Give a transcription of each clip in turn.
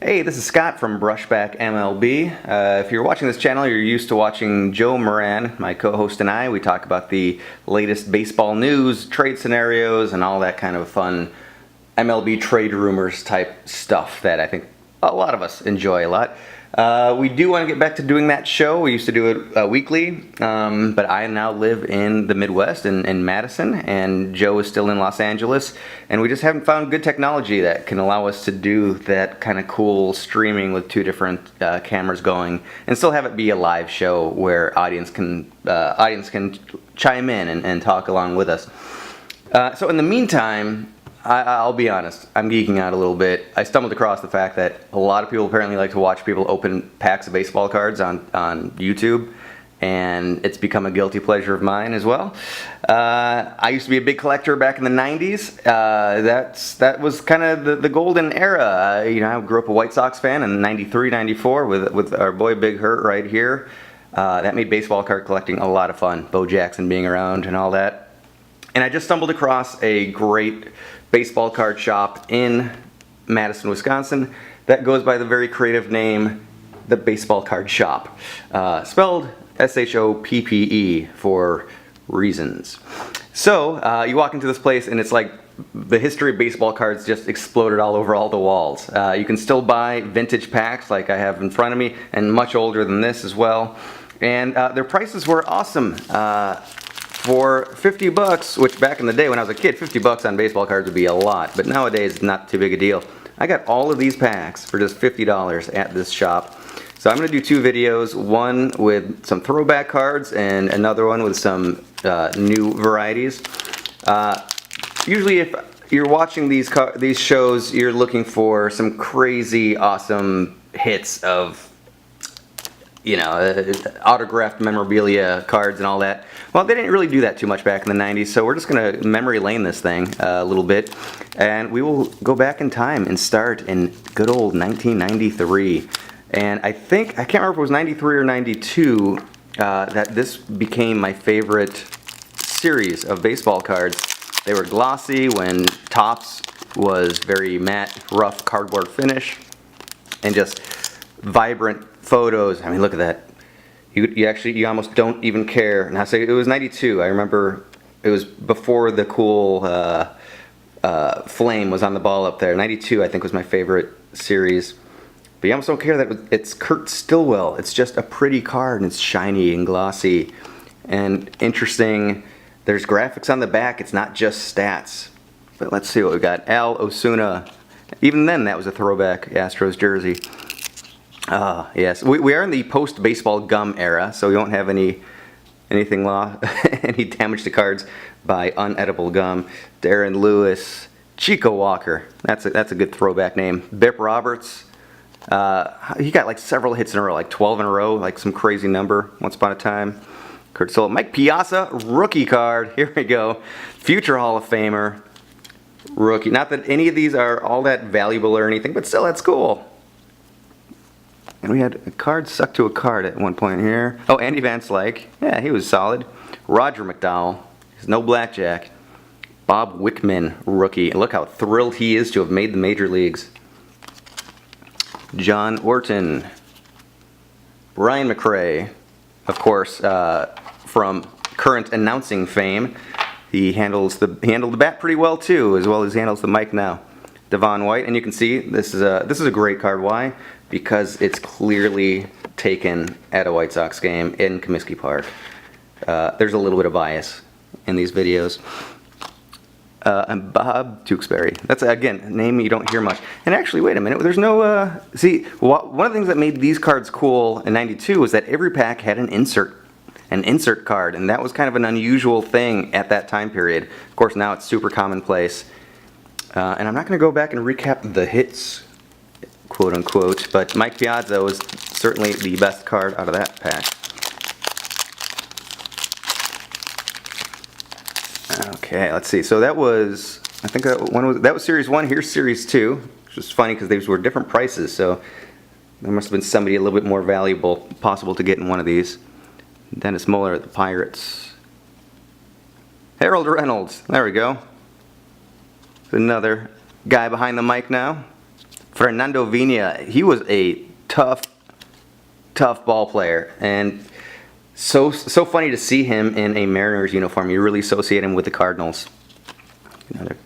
Hey, this is Scott from Brushback MLB. If you're watching this channel, you're used to watching Joe Moran, my co-host, and I. We talk about the latest baseball news, trade scenarios, and all that kind of fun MLB trade rumors type stuff that I think a lot of us enjoy a lot. We do want to get back to doing that show. We used to do it weekly, but I now live in the Midwest, in Madison, and Joe is still in Los Angeles, and we just haven't found good technology that can allow us to do that kind of cool streaming with two different cameras going, and still have it be a live show where audience can chime in and talk along with us. So in the meantime, I'll be honest, I'm geeking out a little bit. I stumbled across the fact that a lot of people apparently like to watch people open packs of baseball cards on YouTube, and it's become a guilty pleasure of mine as well. I used to be a big collector back in the 90s. That was kind of the golden era. I grew up a White Sox fan in 93, 94 with our boy Big Hurt right here. That made baseball card collecting a lot of fun, Bo Jackson being around and all that. And I just stumbled across a great baseball card shop in Madison, Wisconsin that goes by the very creative name, the Baseball Card Shop, spelled S-H-O-P-P-E for reasons. So you walk into this place and it's like the history of baseball cards just exploded all over all the walls. You can still buy vintage packs like I have in front of me, and much older than this as well. And their prices were awesome. For 50 bucks, which back in the day when I was a kid, 50 bucks on baseball cards would be a lot, but nowadays it's not too big a deal. I got all of these packs for just $50 at this shop. So I'm going to do two videos, one with some throwback cards and another one with some new varieties. Usually if you're watching these shows, you're looking for some crazy awesome hits of autographed memorabilia cards and all that. Well, they didn't really do that too much back in the 90s, so we're just going to memory lane this thing a little bit, and we will go back in time and start in good old 1993. And I can't remember if it was 93 or 92 that this became my favorite series of baseball cards. They were glossy when Topps was very matte, rough cardboard finish, and just vibrant photos. I mean, look at that. You almost don't even care. And I say it was 92. I remember it was before the cool flame was on the ball up there. 92, I think, was my favorite series. But you almost don't care that it's Kurt Stillwell. It's just a pretty card, and it's shiny and glossy and interesting. There's graphics on the back. It's not just stats. But let's see what we got. Al Osuna. Even then, that was a throwback Astros jersey. Yes, we are in the post-baseball gum era, so we won't have any damage to cards by unedible gum. Darren Lewis, Chico Walker, that's a good throwback name. Bip Roberts, he got like several hits in a row, like 12 in a row, like some crazy number once upon a time. Kurt Soul, Mike Piazza, rookie card. Here we go, future Hall of Famer, rookie. Not that any of these are all that valuable or anything, but still, that's cool. And we had a card stuck to a card at one point here. Oh, Andy Van Slyke. Yeah, he was solid. Roger McDowell. He's no blackjack. Bob Wickman, rookie. And look how thrilled he is to have made the major leagues. John Orton. Brian McRae, of course, from current announcing fame. He handled the bat pretty well too, as well as he handles the mic now. Devon White, and you can see this is a great card. Why? Because it's clearly taken at a White Sox game in Comiskey Park. There's a little bit of bias in these videos. And Bob Tewksbury. That's, again, a name you don't hear much. And actually, wait a minute, there's no, see, one of the things that made these cards cool in 92 was that every pack had an insert card, and that was kind of an unusual thing at that time period. Of course, now it's super commonplace. And I'm not going to go back and recap the hits, quote unquote, but Mike Piazza was certainly the best card out of that pack. Okay, let's see. So that was, I think that was Series 1. Here's Series 2, which was funny because these were different prices, so there must have been somebody a little bit more valuable possible to get in one of these. Dennis Muller at the Pirates. Harold Reynolds, there we go. Another guy behind the mic now. Fernando Vina, he was a tough ball player, and so funny to see him in a Mariners uniform. You really associate him with the Cardinals. Another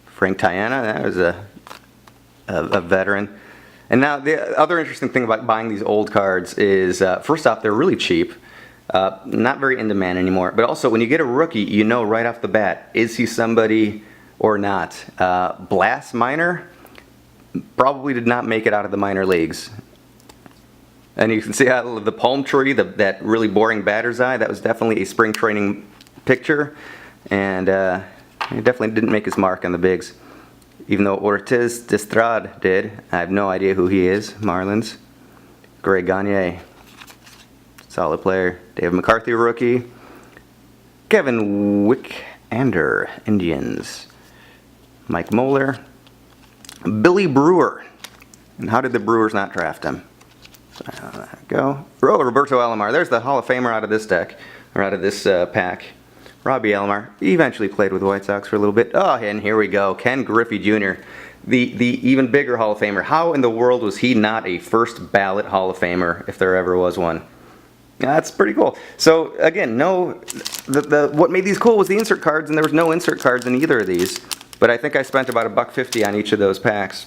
Frank Tiana, that was a veteran. And now the other interesting thing about buying these old cards is, first off, they're really cheap. Not very in demand anymore. But also, when you get a rookie, you know right off the bat, is he somebody or not? Blas Minor probably did not make it out of the minor leagues. And you can see how the palm tree, that really boring batter's eye, that was definitely a spring training picture. And he definitely didn't make his mark on the bigs. Even though Ortiz Destrade did. I have no idea who he is. Marlins. Greg Gagne. Solid player. David McCarthy, rookie. Kevin Wickander, Indians. Mike Moeller. Billy Brewer. And how did the Brewers not draft him? There we go. Roberto Alomar. There's the Hall of Famer out of this deck, or out of this pack. Robbie Alomar. He eventually played with the White Sox for a little bit. Oh, and here we go. Ken Griffey Jr., the even bigger Hall of Famer. How in the world was he not a first ballot Hall of Famer if there ever was one? That's pretty cool. So again, what made these cool was the insert cards, and there was no insert cards in either of these. But I think I spent about $1.50 on each of those packs.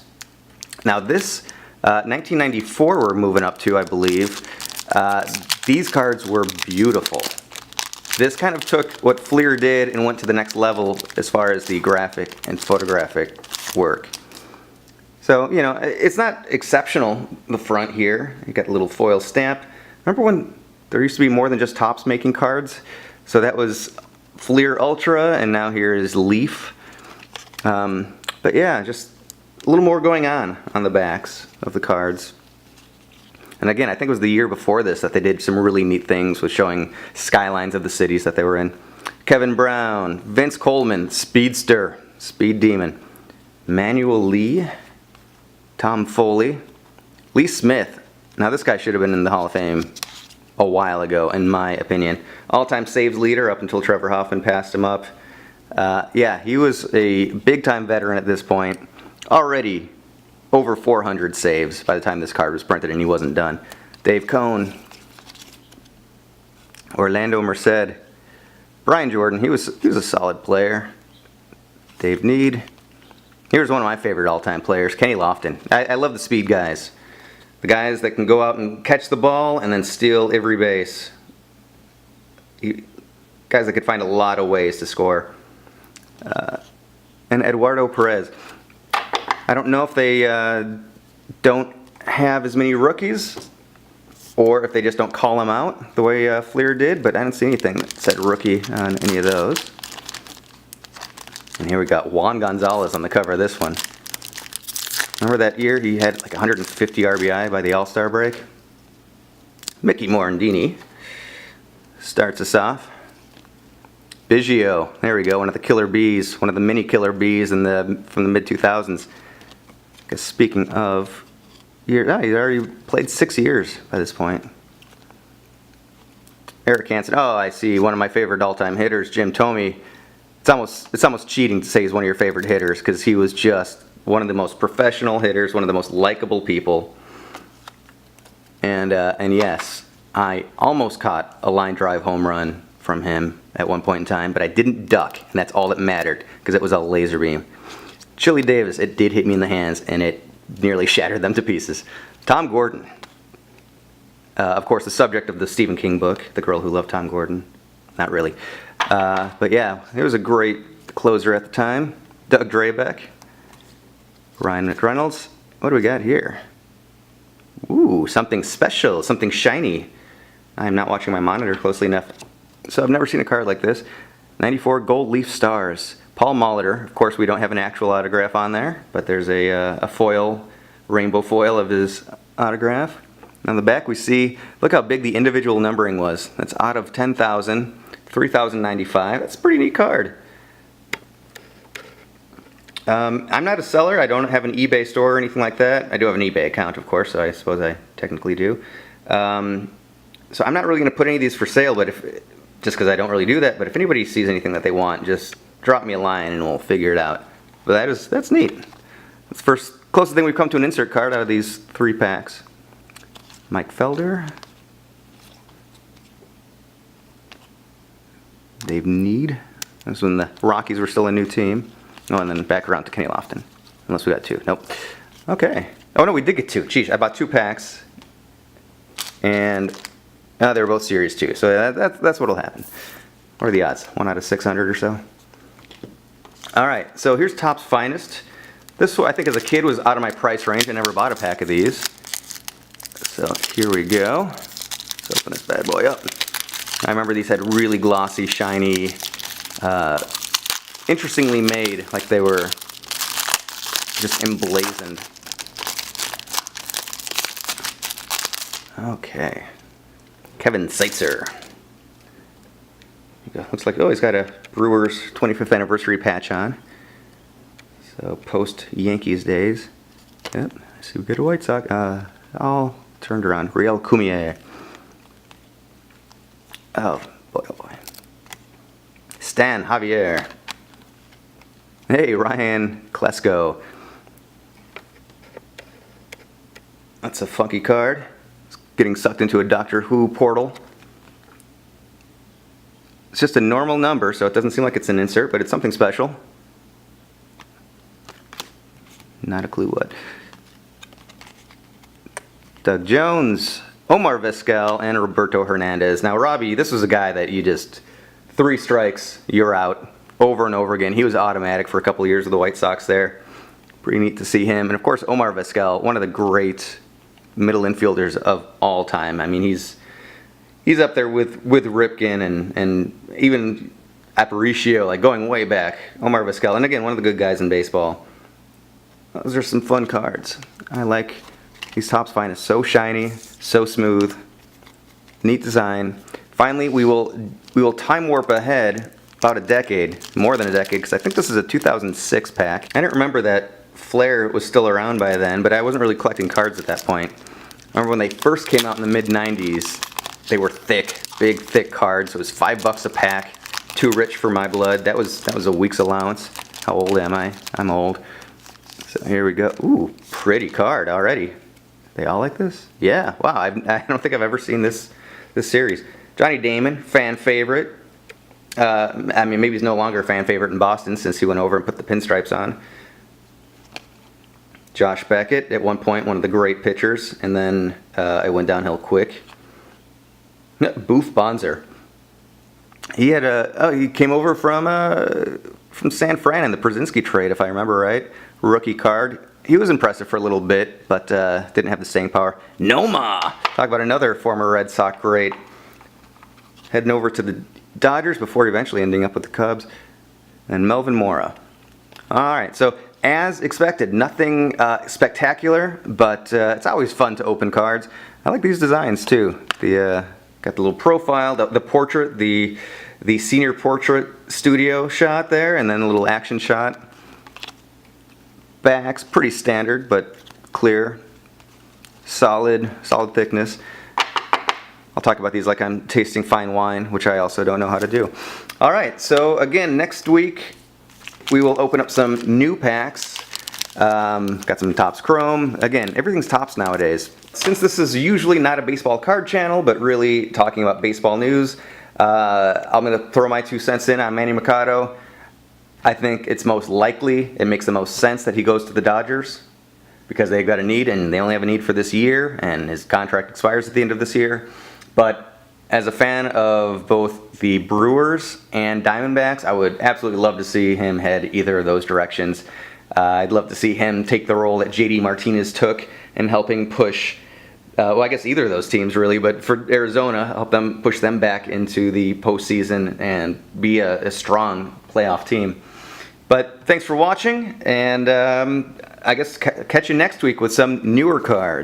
Now this 1994 we're moving up to, I believe. These cards were beautiful. This kind of took what Fleer did and went to the next level as far as the graphic and photographic work. So, you know, it's not exceptional, the front here. You got a little foil stamp. Remember when there used to be more than just Topps making cards? So that was Fleer Ultra, and now here is Leaf. But yeah, just a little more going on the backs of the cards. And again, I think it was the year before this that they did some really neat things with showing skylines of the cities that they were in. Kevin Brown, Vince Coleman, Speedster, Speed Demon, Manuel Lee, Tom Foley, Lee Smith. Now this guy should have been in the Hall of Fame a while ago, in my opinion. All-time saves leader up until Trevor Hoffman passed him up. Yeah, he was a big-time veteran at this point. Already over 400 saves by the time this card was printed, and he wasn't done. Dave Cohn, Orlando Merced, Brian Jordan, he was a solid player. Dave Need. Here's one of my favorite all-time players, Kenny Lofton. I love the speed guys. The guys that can go out and catch the ball and then steal every base. Guys that could find a lot of ways to score. And Eduardo Perez. I don't know if they don't have as many rookies, or if they just don't call them out the way Fleer did, but I didn't see anything that said rookie on any of those. And here we got Juan Gonzalez on the cover of this one. Remember that year he had like 150 RBI by the All-Star break? Mickey Morandini starts us off. Biggio, there we go, one of the killer bees, one of the mini killer bees from the mid-2000s. Speaking of years, he's already played 6 years by this point. Eric Hansen, oh, I see, one of my favorite all-time hitters, Jim Thome. It's almost cheating to say he's one of your favorite hitters, because he was just one of the most professional hitters, one of the most likable people. And yes, I almost caught a line drive home run from him at one point in time, but I didn't duck, and that's all that mattered, because it was a laser beam. Chili Davis, it did hit me in the hands, and it nearly shattered them to pieces. Tom Gordon. Of course, the subject of the Stephen King book, The Girl Who Loved Tom Gordon. Not really. But yeah, he was a great closer at the time. Doug Drabeck. Ryan McReynolds. What do we got here? Ooh, something special, something shiny. I'm not watching my monitor closely enough, so I've never seen a card like this. 94 Gold Leaf Stars. Paul Molitor. Of course, we don't have an actual autograph on there, but there's a foil, rainbow foil of his autograph. On the back we see, look how big the individual numbering was. That's out of 10,000, 3,095. That's a pretty neat card. I'm not a seller. I don't have an eBay store or anything like that. I do have an eBay account, of course, so I suppose I technically do. So I'm not really going to put any of these for sale, but just because I don't really do that. But if anybody sees anything that they want, just drop me a line and we'll figure it out. But that's neat. That's the Closest thing we've come to an insert card out of these 3 packs. Mike Felder. Dave Need. That's when the Rockies were still a new team. Oh, and then back around to Kenny Lofton. Unless we got 2. Nope. Okay. Oh, no, we did get 2. Geez, I bought 2 packs. And they were both Series 2. So that's what'll happen. What are the odds? 1 out of 600 or so. All right. So here's Topps Finest. This one, I think, as a kid, was out of my price range. I never bought a pack of these. So here we go. Let's open this bad boy up. I remember these had really glossy, shiny, interestingly made, like they were just emblazoned. Okay. Kevin Seitzer. Looks like, oh, he's got a Brewers 25th anniversary patch on. So post Yankees days. Yep. I see we get a White Sox. All turned around. Real Cumier. Oh boy, oh boy. Stan Javier. Hey, Ryan Klesko. That's a funky card. It's getting sucked into a Doctor Who portal. It's just a normal number, so it doesn't seem like it's an insert, but it's something special. Not a clue what. Doug Jones, Omar Vizquel, and Roberto Hernandez. Now, Robbie, this was a guy that you just, 3 strikes, you're out, over and over again. He was automatic for a couple of years with the White Sox there. Pretty neat to see him. And of course, Omar Vizquel, one of the great middle infielders of all time. I mean, he's up there with Ripken and even Aparicio, like going way back. Omar Vizquel, and again, one of the good guys in baseball. Those are some fun cards. I like these Topps Finest. So shiny, so smooth, neat design. Finally, we will time warp ahead about a decade, more than a decade, because I think this is a 2006 pack. I didn't remember that Flair was still around by then, but I wasn't really collecting cards at that point. I remember when they first came out in the mid-90s, they were thick, big, thick cards. It was $5 a pack, too rich for my blood. That was a week's allowance. How old am I? I'm old. So here we go. Ooh, pretty card already. They all like this? Yeah. Wow. I don't think I've ever seen this series. Johnny Damon, fan favorite. I mean, maybe he's no longer a fan favorite in Boston since he went over and put the pinstripes on. Josh Beckett, at one point, one of the great pitchers, and then it went downhill quick. Boof Bonser. He had he came over from San Fran in the Brzezinski trade, if I remember right. Rookie card. He was impressive for a little bit, but didn't have the staying power. Noma! Talk about another former Red Sox great. Heading over to the Dodgers before eventually ending up with the Cubs. And Melvin Mora. Alright, so as expected, nothing spectacular, but it's always fun to open cards. I like these designs too. Got the little profile, the portrait, the senior portrait studio shot there, and then a little action shot. Backs, pretty standard, but clear, solid thickness. I'll talk about these like I'm tasting fine wine, which I also don't know how to do. All right, so again, next week we will open up some new packs. Got some Topps Chrome. Again, everything's Topps nowadays. Since this is usually not a baseball card channel, but really talking about baseball news, I'm going to throw my 2 cents in on Manny Machado. I think it's most likely, it makes the most sense that he goes to the Dodgers because they've got a need and they only have a need for this year and his contract expires at the end of this year. But as a fan of both the Brewers and Diamondbacks, I would absolutely love to see him head either of those directions. I'd love to see him take the role that JD Martinez took in helping push, well, I guess either of those teams really, but for Arizona, help them push them back into the postseason and be a strong playoff team. But thanks for watching, and I guess catch you next week with some newer cards.